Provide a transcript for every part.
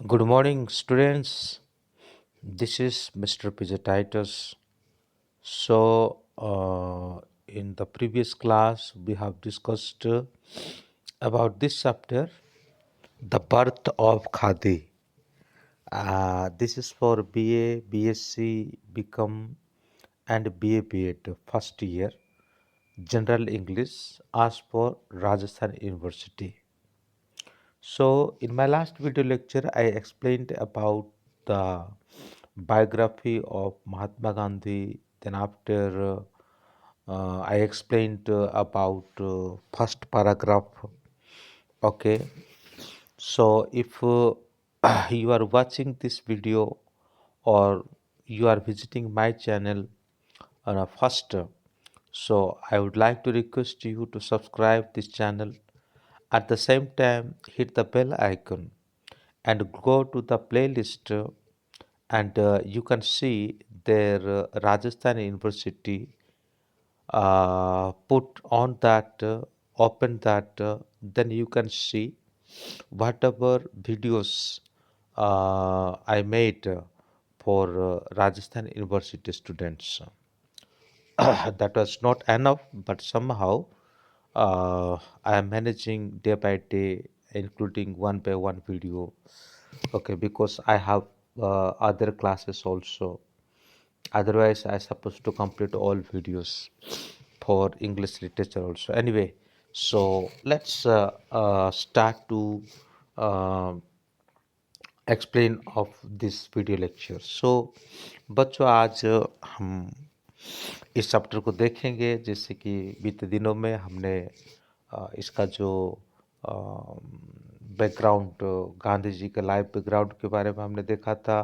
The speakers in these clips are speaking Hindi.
Good morning, students. This is Mr. Pizatitis. In the previous class, we have discussed about this chapter, the birth of Khadi. This is for BA, BSc, Become, and BA BEd first year, General English, as for Rajasthan University. So, in my last video lecture, I explained about the biography of Mahatma Gandhi. Then, after I explained about first paragraph. Okay, so if you are watching this video or you are visiting my channel on a first, so I would like to request you to subscribe this channel. At the same time, hit the bell icon and go to the playlist and you can see their Rajasthan University put on that open that then you can see whatever videos I made for Rajasthan University students. That was not enough, but somehow I am managing day by day, including one by one video. Okay, because I have other classes also. Otherwise, I supposed to complete all videos for English literature also. Anyway, so let's start to uh, explain of this video lecture. So बच्चों आज हम इस चैप्टर को देखेंगे जैसे कि बीते दिनों में हमने इसका जो बैकग्राउंड गांधी जी के लाइफ बैकग्राउंड के बारे में हमने देखा था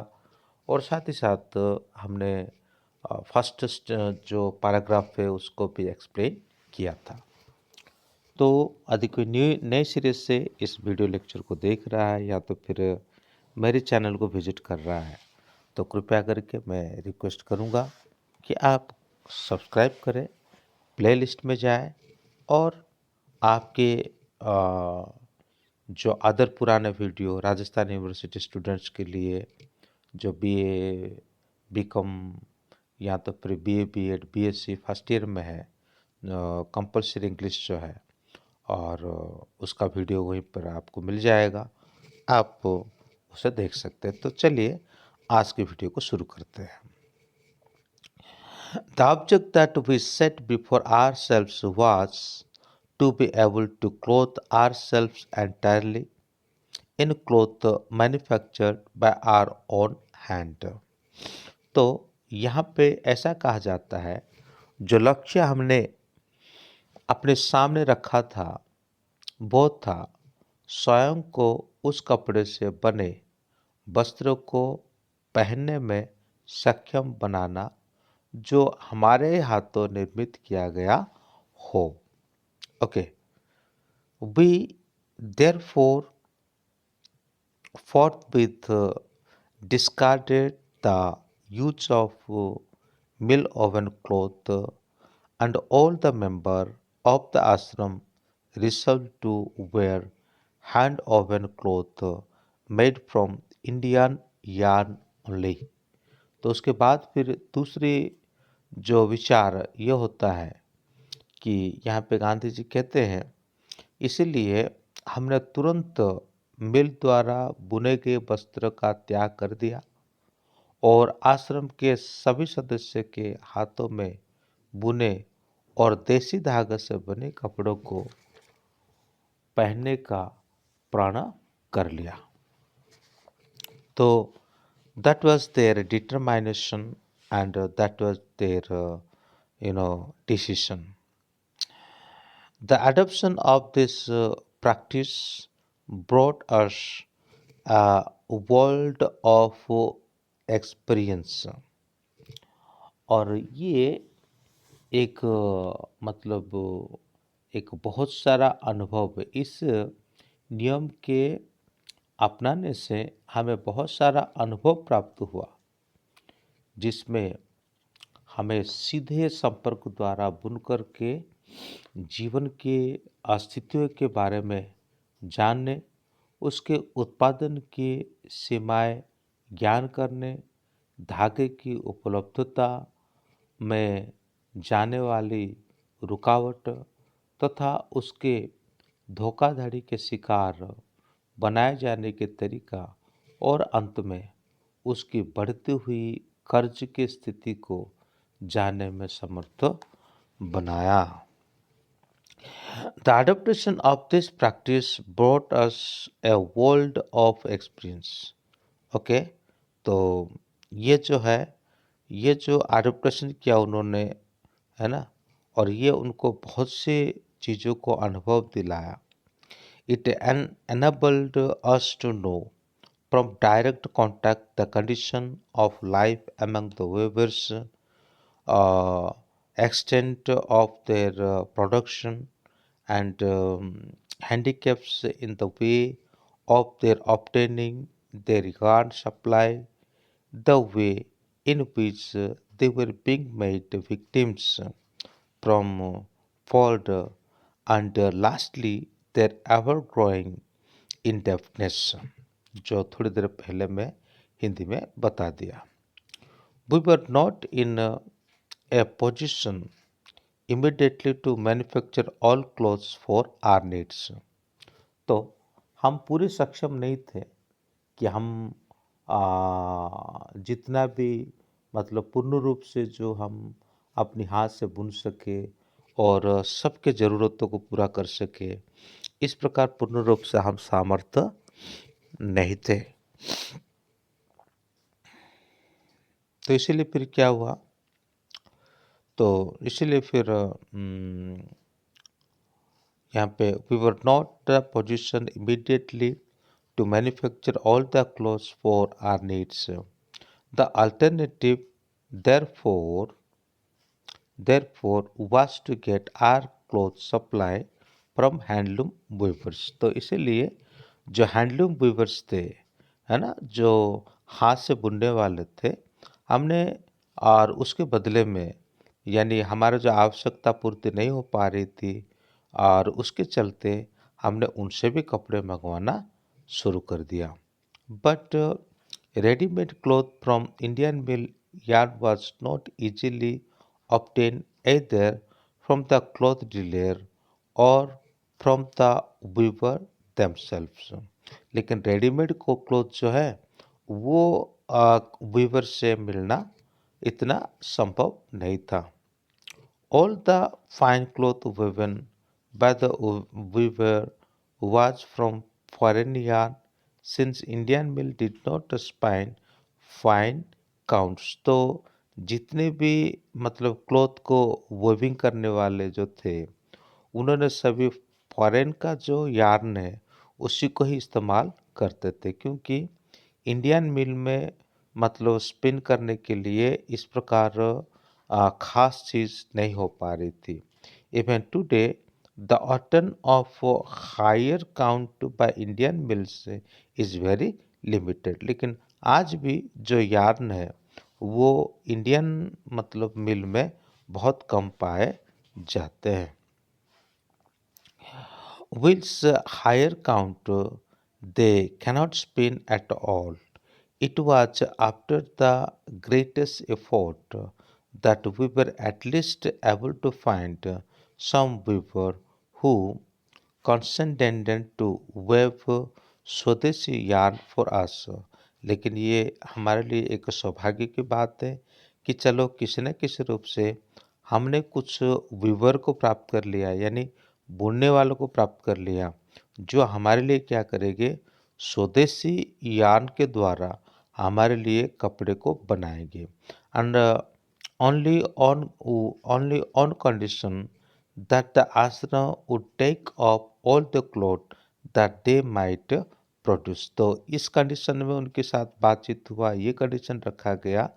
और साथ ही साथ हमने फर्स्ट जो पैराग्राफ है उसको भी एक्सप्लेन किया था। तो यदि कोई नए सिरे से इस वीडियो लेक्चर को देख रहा है या तो फिर मेरे चैनल को विजिट कर रहा है तो कृपया करके मैं रिक्वेस्ट करूंगा कि आप सब्सक्राइब करें, प्लेलिस्ट में जाएं और आपके जो अदर पुराने वीडियो राजस्थान यूनिवर्सिटी स्टूडेंट्स के लिए जो बीए, बीकॉम या तो फिर BA, BEd, BSc first year में है, कंपलसरी इंग्लिश जो है और उसका वीडियो वहीं पर आपको मिल जाएगा, आप उसे देख सकते हैं। तो चलिए आज की वीडियो को शुरू करते हैं। The object that we set before ourselves was to be able to clothe ourselves entirely in cloth manufactured by our own hand. तो यहाँ पे ऐसा कहा जाता है, जो लक्ष्य हमने अपने सामने रखा था वो था स्वयं को उस कपड़े से बने वस्त्रों को पहनने में सक्षम बनाना जो हमारे हाथों निर्मित किया गया हो। Okay, we therefore forthwith discarded the use of mill oven cloth and all the members of the ashram resolved to wear hand woven cloth made from Indian yarn only। तो उसके बाद फिर दूसरी जो विचार ये होता है कि यहाँ पे गांधी जी कहते हैं, इसीलिए हमने तुरंत मिल द्वारा बुने गए वस्त्र का त्याग कर दिया और आश्रम के सभी सदस्य के हाथों में बुने और देसी धागे से बने कपड़ों को पहनने का प्रण कर लिया। तो that was their determination and that was their decision. The adoption of this practice brought us a world of experience। और ये एक मतलब एक बहुत सारा अनुभव, इस नियम के अपनाने से हमें बहुत सारा अनुभव प्राप्त हुआ जिसमें हमें सीधे संपर्क द्वारा बुनकर के जीवन के अस्तित्व के बारे में जानने उसके उत्पादन की सीमाएं ज्ञान करने, धागे की उपलब्धता में जाने वाली रुकावट तथा उसके धोखाधड़ी के शिकार बनाए जाने के तरीका और अंत में उसकी बढ़ती हुई कर्ज की स्थिति को जानने में समर्थ बनाया। The adaptation of this practice brought us a world of experience. Okay, तो ये जो है, ये जो एडप्टेशन किया उन्होंने, है ना, और ये उनको बहुत से चीज़ों को अनुभव दिलाया। It enabled us to know from direct contact the condition of life among the weavers, uh, extent of their production, and handicaps in the way of their obtaining their yarn supply, the way in which they were being made victims from fault, and lastly their ever-growing indebtedness, जो थोड़ी देर पहले मैं हिंदी में बता दिया। We were not in a position immediately to manufacture all clothes for our needs. तो हम पूरे सक्षम नहीं थे कि हम जितना भी मतलब पूर्ण रूप से जो हम अपनी हाथ से बुन सके और सबके ज़रूरतों को पूरा कर सके, इस प्रकार पूर्ण रूप से हम सामर्थ्य नहीं थे। तो इसीलिए फिर क्या हुआ, तो इसीलिए फिर यहाँ पे we were not the position immediately to manufacture all the clothes for our needs. The alternative, therefore, was to get our clothes supply from handloom weavers. तो इसीलिए जो हैंडलूम वीवर्स थे, है ना, जो हाथ से बुनने वाले थे, हमने और उसके बदले में यानी हमारा जो आवश्यकता पूर्ति नहीं हो पा रही थी और उसके चलते हमने उनसे भी कपड़े मंगवाना शुरू कर दिया। But readymade cloth from Indian mill yard was not easily obtained either from the cloth dealer or from the weaver themselves. लेकिन रेडीमेड को क्लॉथ जो है वो वीवर से मिलना इतना संभव नहीं था। All the fine cloth woven by the weaver was from foreign yarn, since Indian mill did not spin fine counts. तो जितने भी मतलब क्लॉथ को वेविंग करने वाले जो थे, उन्होंने सभी फॉरेन का जो यार्न है उसी को ही इस्तेमाल करते थे, क्योंकि इंडियन मिल में मतलब स्पिन करने के लिए इस प्रकार खास चीज़ नहीं हो पा रही थी। इवन टुडे द ऑटन of higher count by Indian mills is very limited. लेकिन आज भी जो यार्न है वो इंडियन मतलब मिल में बहुत कम पाए जाते हैं। Whilst higher count they cannot spin at all. It was after the greatest effort that we were at least able to find some weaver who condescended to weave स्वदेशी यार्न फॉर अस। लेकिन ये हमारे लिए एक सौभाग्य की बात है कि चलो किसी न किसी रूप से हमने कुछ वीवर को प्राप्त कर लिया, यानी बुनने वालों को प्राप्त कर लिया, जो हमारे लिए क्या करेंगे, स्वदेशी यार्न के द्वारा हमारे लिए कपड़े को बनाएंगे। And only on only on condition that the ashram would take up all the clothes that they might produce। तो इस कंडीशन में उनके साथ बातचीत हुआ, ये कंडीशन रखा गया,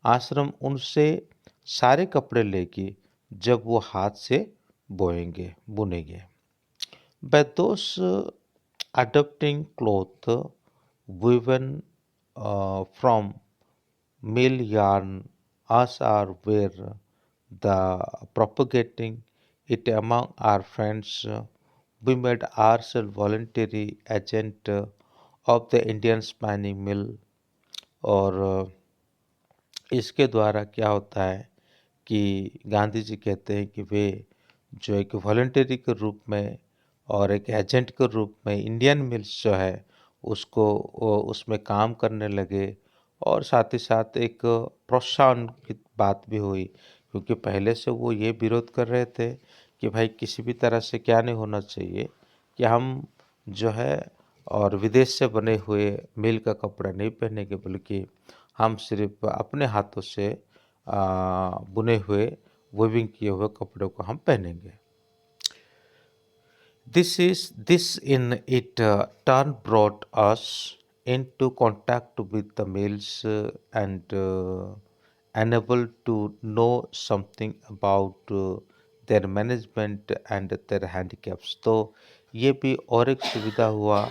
आश्रम उनसे सारे कपड़े लेगी जब वो हाथ से बोएंगे बुनेंगे। By those adopting cloth woven from mill yarn as are were the propagating it among our friends, we made ourselves voluntary agent of the Indian spinning mill. और इसके द्वारा क्या होता है कि गांधी जी कहते हैं कि वे जो एक वॉलंटरी के रूप में और एक एजेंट के रूप में इंडियन मिल्स जो है उसको उसमें काम करने लगे। और साथ ही साथ एक प्रोत्साहन की बात भी हुई, क्योंकि पहले से वो ये विरोध कर रहे थे कि भाई किसी भी तरह से क्या नहीं होना चाहिए कि हम जो है और विदेश से बने हुए मिल का कपड़ा नहीं पहनेंगे, बल्कि हम सिर्फ अपने हाथों से बुने हुए वीविंग किए हुए कपड़ों को हम पहनेंगे। This in it turn brought us into contact with the males and enabled to know something about their management and their handicaps। तो ये भी और एक सुविधा हुआ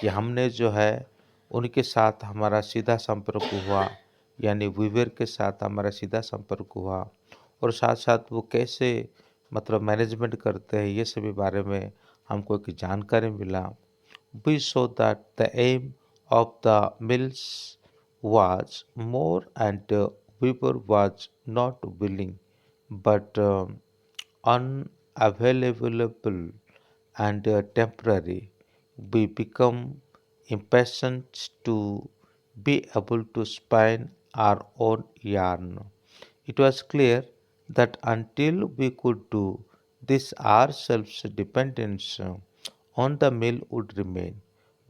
कि हमने जो है उनके साथ हमारा सीधा संपर्क हुआ, यानी वीवर के साथ हमारा सीधा संपर्क हुआ, और साथ साथ वो कैसे मतलब मैनेजमेंट करते हैं ये सभी बारे में हमको एक जानकारी मिला। We saw that the aim of the mills was more, and Weaver was not willing but unavailable and temporary. We become impatient to be able to spin our own yarn. It was clear that until we could do this, our self dependence on the mill would remain.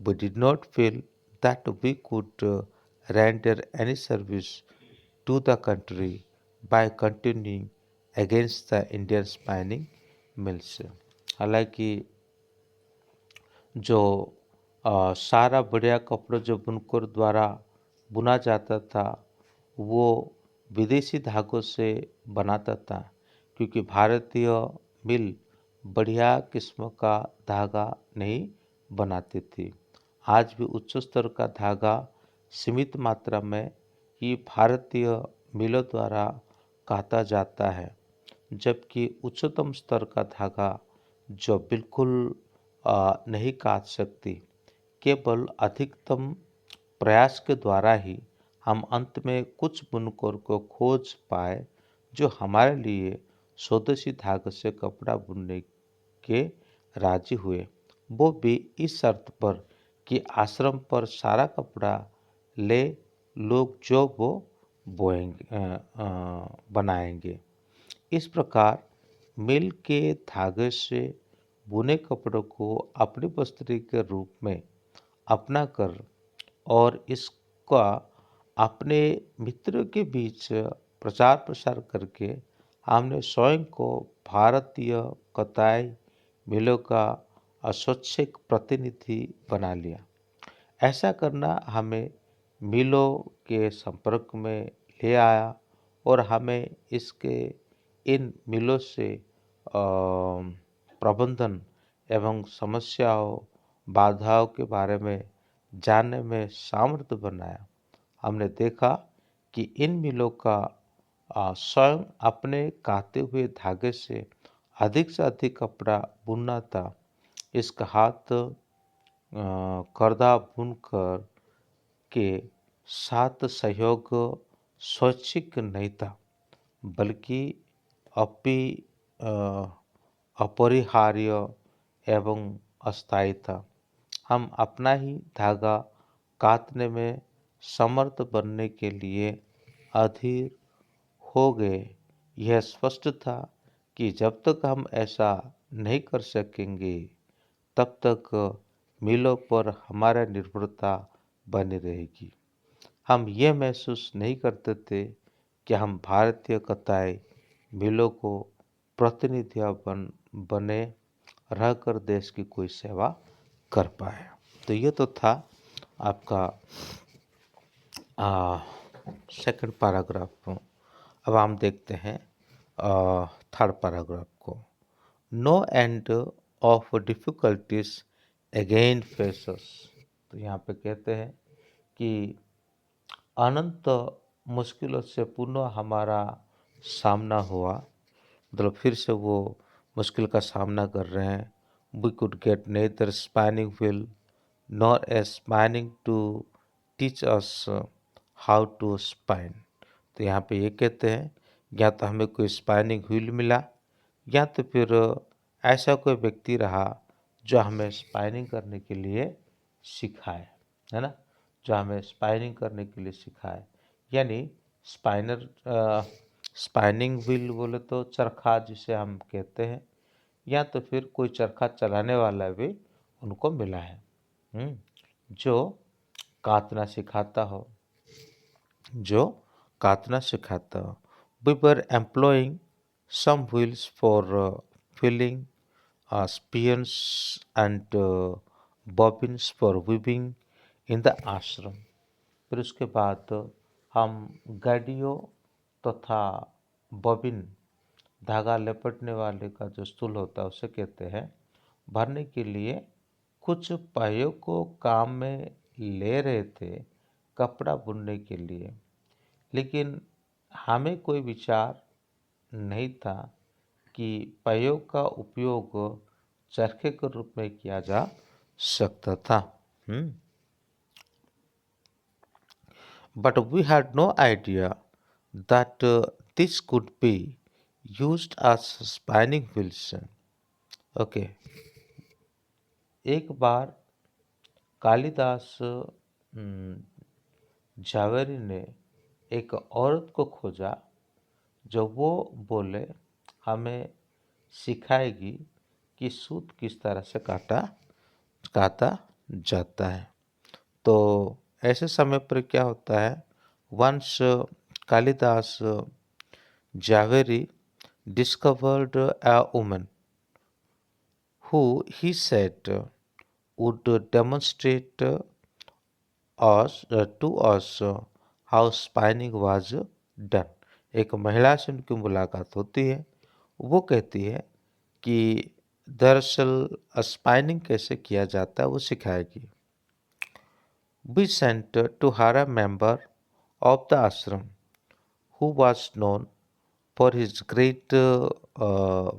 We did not feel that we could render any service to the country by continuing against the Indian spinning mills। हालांकि जो सारा बढ़िया कपड़ा जो बुनकर द्वारा बुना जाता था वो विदेशी धागों से बनाता था, क्योंकि भारतीय मिल बढ़िया किस्म का धागा नहीं बनाती थी। आज भी उच्च स्तर का धागा सीमित मात्रा में ही भारतीय मिलों द्वारा काता जाता है, जबकि उच्चतम स्तर का धागा जो बिल्कुल नहीं काट सकती, केवल अधिकतम प्रयास के द्वारा ही हम अंत में कुछ बुनकर को खोज पाए जो हमारे लिए स्वदेशी धागे से कपड़ा बुनने के राजी हुए, वो भी इस शर्त पर कि आश्रम पर सारा कपड़ा ले लोग जो वो बनाएंगे। इस प्रकार मिल के धागे से बुने कपड़ों को अपनी वस्त्र के रूप में अपना कर और इसका अपने मित्रों के बीच प्रचार प्रसार करके हमने स्वयं को भारतीय कताई मिलों का स्वैच्छिक प्रतिनिधि बना लिया। ऐसा करना हमें मिलों के संपर्क में ले आया और हमें इसके इन मिलों से प्रबंधन एवं समस्याओं बाधाओं के बारे में जानने में सामर्थ्य बनाया। हमने देखा कि इन मिलों का स्वयं अपने काते हुए धागे से अधिक कपड़ा बुनना था। इसका हाथ कर्दा बुनकर के साथ सहयोग स्वैच्छिक नहीं था, बल्कि अपरिहार्य एवं अस्थायी था। हम अपना ही धागा काटने में समर्थ बनने के लिए अधीर हो गए। यह स्पष्ट था कि जब तक हम ऐसा नहीं कर सकेंगे तब तक मिलों पर हमारा निर्भरता बनी रहेगी। हम ये महसूस नहीं करते थे कि हम भारतीय कताई मिलों को प्रतिनिधि बने रहकर देश की कोई सेवा कर पाए। तो ये तो था आपका सेकंड पैराग्राफ। अब हम देखते हैं थर्ड पैराग्राफ को। No end of difficulties again faces. तो यहाँ पे कहते हैं कि अनंत मुश्किलों से पुनः हमारा सामना हुआ, मतलब फिर से वो मुश्किल का सामना कर रहे हैं। we could get neither spinning wheel nor a spinning to teach us how to spine. तो यहाँ पे ये कहते हैं या तो हमें कोई स्पाइनिंग व्हील मिला या तो फिर ऐसा कोई व्यक्ति रहा जो हमें स्पाइनिंग करने के लिए सिखाए, है ना, जो हमें स्पाइनिंग करने के लिए सिखाए। यानी स्पाइनर स्पाइनिंग व्हील बोले तो चरखा जिसे हम कहते हैं, या तो फिर कोई चरखा चलाने वाला भी उनको मिला है, जो काटना सिखाता हो, जो काटना सिखाता हो। We were employing some wheels for filling spans and bobbins for weaving in the ashram. फिर उसके बाद हम गाड़ियों तथा बॉबिन, धागा लपेटने वाले का जो स्टूल होता है उसे कहते हैं, भरने के लिए कुछ पहियों को काम में ले रहे थे कपड़ा बुनने के लिए, लेकिन हमें कोई विचार नहीं था कि पहियों का उपयोग चरखे के रूप में किया जा सकता था। But we had no idea that this could be used as spinning wheels. Okay. एक बार कालिदास झावेरी ने एक औरत को खोजा जो वो बोले हमें सिखाएगी कि सूत किस तरह से काटा जाता है। तो ऐसे समय पर क्या होता है, once Kalidas Jhaveri discovered a woman who he said would demonstrate to us how spinning was done. एक महिला से उनकी मुलाकात होती है, वो कहती है कि दरअसल स्पाइनिंग कैसे किया जाता है वो सिखाएगी। We sent to her a member of the ashram who was known for his great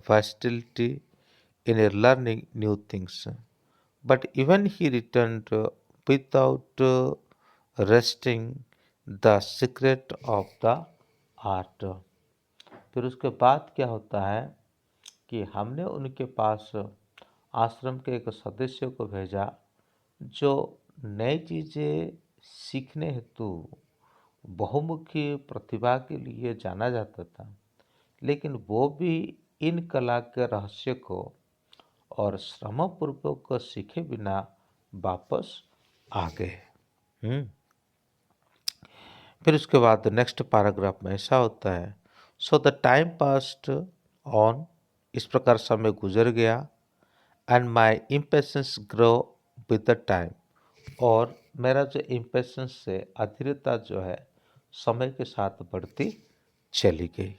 versatility in learning new things. But even he returned without resting the secret of the art. फिर उसके बाद क्या होता है कि हमने उनके पास आश्रम के एक सदस्य को भेजा जो नई चीज़ें सीखने हेतु बहुमुखी प्रतिभा के लिए जाना जाता था, लेकिन वो भी इन कला के रहस्य को और श्रमपूर्वक सीखे बिना वापस आ गए। फिर उसके बाद नेक्स्ट पैराग्राफ में ऐसा होता है, so the time passed on, इस प्रकार समय गुजर गया, and my impatience grow with the time, और मेरा जो इम्पेशंस से अधीरता जो है समय के साथ बढ़ती चली गई।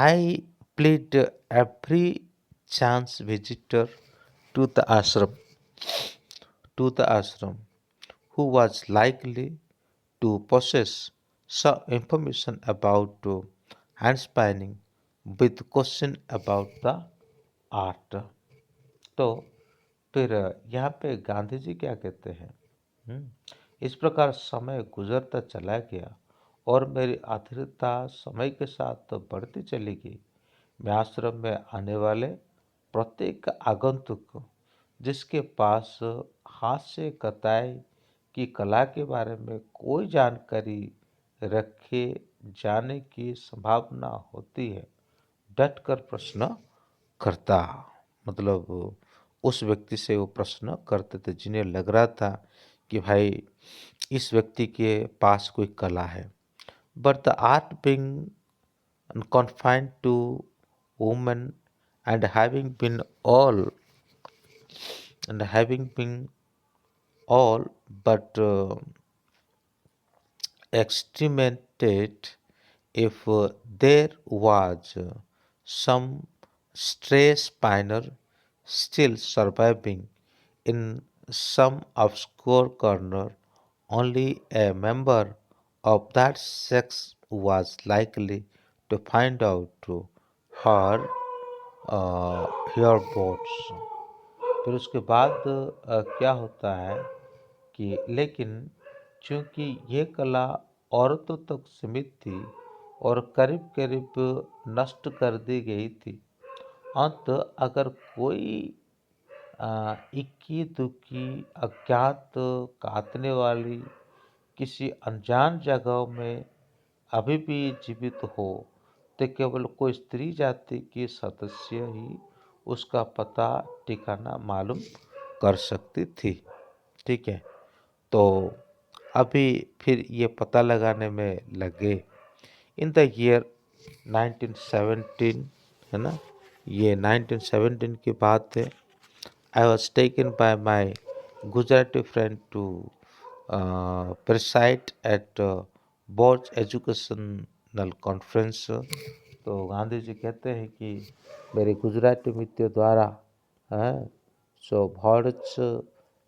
I plead every chance visitor to the ashram who was likely to possess some information about hand spinning with question about the art. तो फिर यहाँ पे गांधी जी क्या कहते हैं, इस प्रकार समय गुजरता चला गया और मेरी आधुरता समय के साथ बढ़ती चली गई। मैं आश्रम में आने वाले प्रत्येक आगंतुक जिसके पास हाथ से कताई की कला के बारे में कोई जानकारी रखे जाने की संभावना होती है, डट कर प्रश्न करता। मतलब उस व्यक्ति से वो प्रश्न करते थे जिन्हें लग रहा था कि भाई इस व्यक्ति के पास कोई कला है। But the art being confined to women and having been all but exterminated, if there was some stray spinner still surviving in some obscure corner, only a member of that sex was likely to find out her whereabouts. फिर उसके बाद क्या होता है कि लेकिन चूंकि ये कला औरतों तक सीमित थी और करीब करीब नष्ट कर दी गई थी, अंत अगर कोई इक्की दुक्की अज्ञात काटने वाली किसी अनजान जगह में अभी भी जीवित हो तो केवल कोई स्त्री जाति की सदस्य ही उसका पता ठिकाना मालूम कर सकती थी। ठीक है, तो अभी फिर ये पता लगाने में लगे। इन द ईयर 1917, है ना, ये 1917 की बात है। I was taken by my Gujarati friend to preside at board educational conference. तो गांधी जी कहते हैं कि मेरे गुजराती मित्र द्वारा सो बोर्ड्स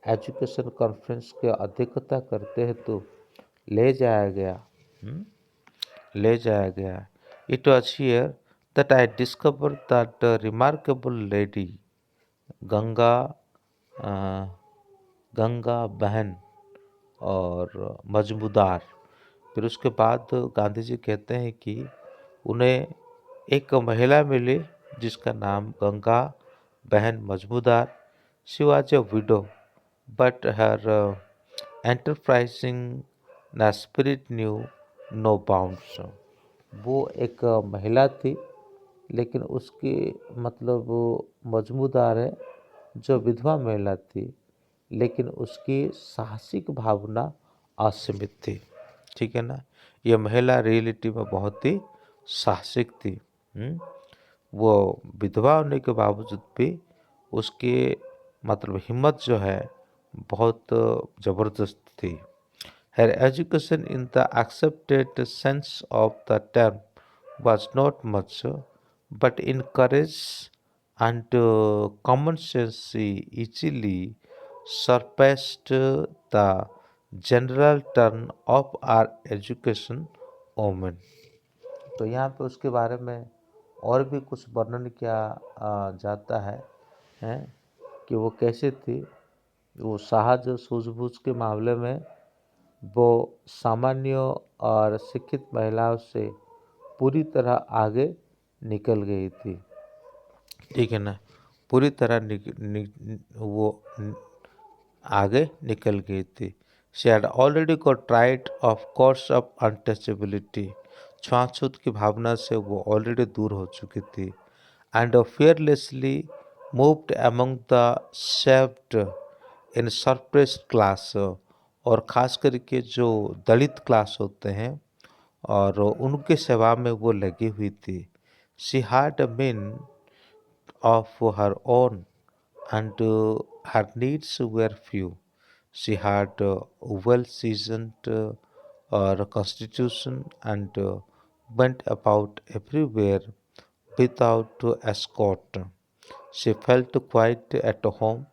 एजुकेशन कॉन्फ्रेंस के अध्यक्षता करते हैं तो ले जाया गया। ले जाया गया। It was here that I discover that remarkable lady Ganga Ganga बहन और मजमूदार। फिर उसके बाद गांधी जी कहते हैं कि उन्हें एक महिला मिली जिसका नाम Ganga ben Majmudar. She was a widow but her enterprising spirit knew no bounds. वो एक महिला थी, लेकिन उसकी मतलब वो मजमूदार है जो विधवा महिला थी, लेकिन उसकी साहसिक भावना असीमित थी। ठीक है ना, ये महिला रियलिटी में बहुत ही साहसिक थी। वो विधवा होने के बावजूद भी उसकी मतलब हिम्मत जो है बहुत ज़बरदस्त थी। Her education in the accepted sense of the term was not much, but in courage and common sense she easily surpassed the general turn of our education women। तो यहाँ पे उसके बारे में और भी कुछ वर्णन किया जाता है कि वो कैसे थी। वो साहस सूझबूझ के मामले में वो सामान्य और शिक्षित महिलाओं से पूरी तरह आगे निकल गई थी। ठीक है ना, पूरी तरह वो आगे निकल गई थी। She had already got tried of course of untouchability. छुआछूत की भावना से वो ऑलरेडी दूर हो चुकी थी। And fearlessly moved among the saved in suppressed class, और ख़ास करके जो दलित क्लास होते हैं और उनके सेवा में वो लगी हुई थी। She had mean of her own and her needs were few. She had well seasoned और constitution and went about everywhere without escort. She felt quite at home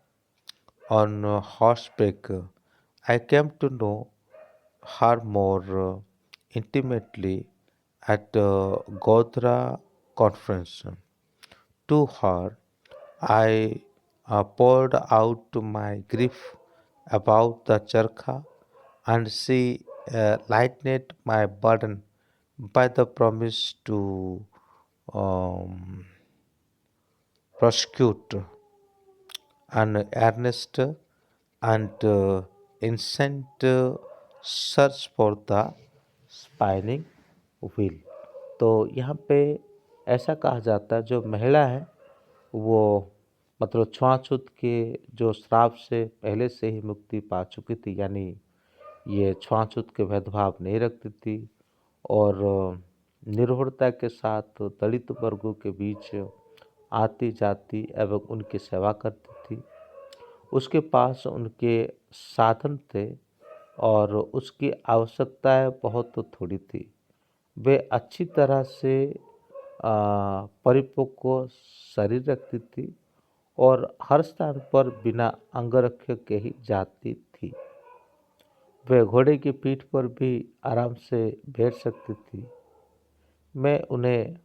on horseback. I came to know her more intimately at Godhra conference. To her, I poured out my grief about the charkha, and she lightened my burden by the promise to um, prosecute an earnest and incessant search for the spinning wheel। तो यहाँ पे ऐसा कहा जाता है जो महिला है वो मतलब छुआछूत के जो श्राप से पहले से ही मुक्ति पा चुकी थी, यानी ये छुआछूत के भेदभाव नहीं रखती थी और निर्भरता के साथ दलित वर्गों के बीच आती जाती एवं उनकी सेवा करती थी। उसके पास उनके साधन थे और उसकी आवश्यकताएं बहुत थोड़ी थी। वे अच्छी तरह से परिपक्व शरीर रखती थी और हर स्थान पर बिना अंगरक्षक के ही जाती थी। वे घोड़े की पीठ पर भी आराम से बैठ सकती थी। मैं उन्हें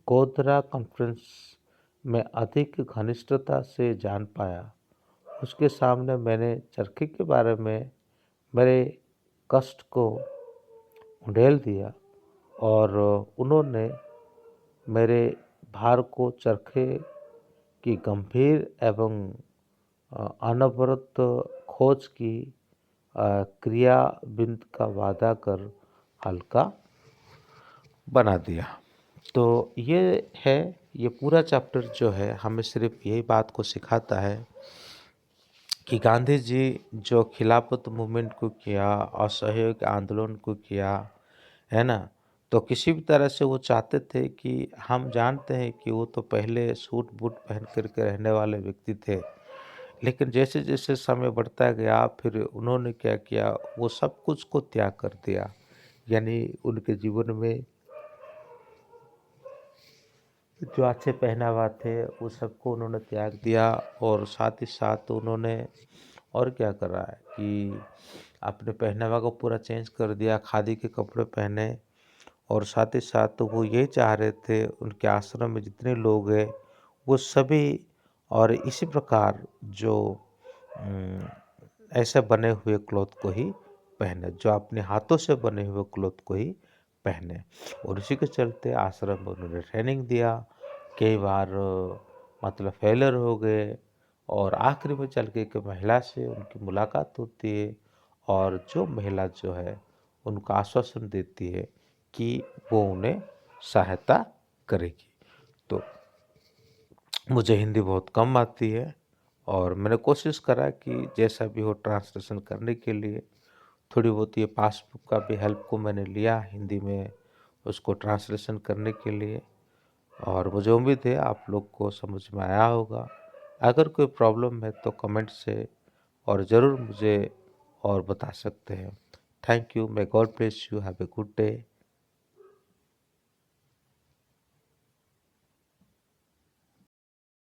गोधरा कॉन्फ्रेंस में अधिक घनिष्ठता से जान पाया उसके सामने मैंने चरखे के बारे में मेरे कष्ट को उंडेल दिया और उन्होंने मेरे भार को चरखे की गंभीर एवं अनवरत खोज की क्रियाविंत का वादा कर हल्का बना दिया। तो ये पूरा चैप्टर जो है हमें सिर्फ यही बात को सिखाता है कि गांधी जी जो खिलाफत मूवमेंट को किया, असहयोग आंदोलन को किया, है ना, तो किसी भी तरह से वो चाहते थे कि हम जानते हैं कि वो तो पहले सूट बूट पहन करके रहने वाले व्यक्ति थे, लेकिन जैसे जैसे समय बढ़ता गया फिर उन्होंने क्या किया, वो सब कुछ को त्याग कर दिया। यानी उनके जीवन में जो अच्छे पहनावा थे वो सबको उन्होंने त्याग दिया और साथ ही साथ उन्होंने और क्या करा है कि अपने पहनावा को पूरा चेंज कर दिया, खादी के कपड़े पहने और साथ ही साथ वो ये चाह रहे थे उनके आश्रम में जितने लोग हैं वो सभी और इसी प्रकार जो अम, ऐसे बने हुए क्लॉथ को ही पहने, जो अपने हाथों से बने हुए क्लॉथ को ही पहने। और इसी के चलते आश्रम में उन्होंने ट्रेनिंग दिया, कई बार मतलब फेलियर हो गए और आखिरी में चल के एक महिला से उनकी मुलाकात होती है और जो महिला जो है उनको आश्वासन देती है कि वो उन्हें सहायता करेगी। तो मुझे हिंदी बहुत कम आती है और मैंने कोशिश करा कि जैसा भी हो ट्रांसलेशन करने के लिए थोड़ी बहुत ये पासबुक का भी हेल्प को मैंने लिया हिंदी में उसको ट्रांसलेशन करने के लिए और मुझे उम्मीद है आप लोग को समझ में आया होगा। अगर कोई प्रॉब्लम है तो कमेंट से और ज़रूर मुझे और बता सकते हैं। Thank you, may God bless you, have a good day.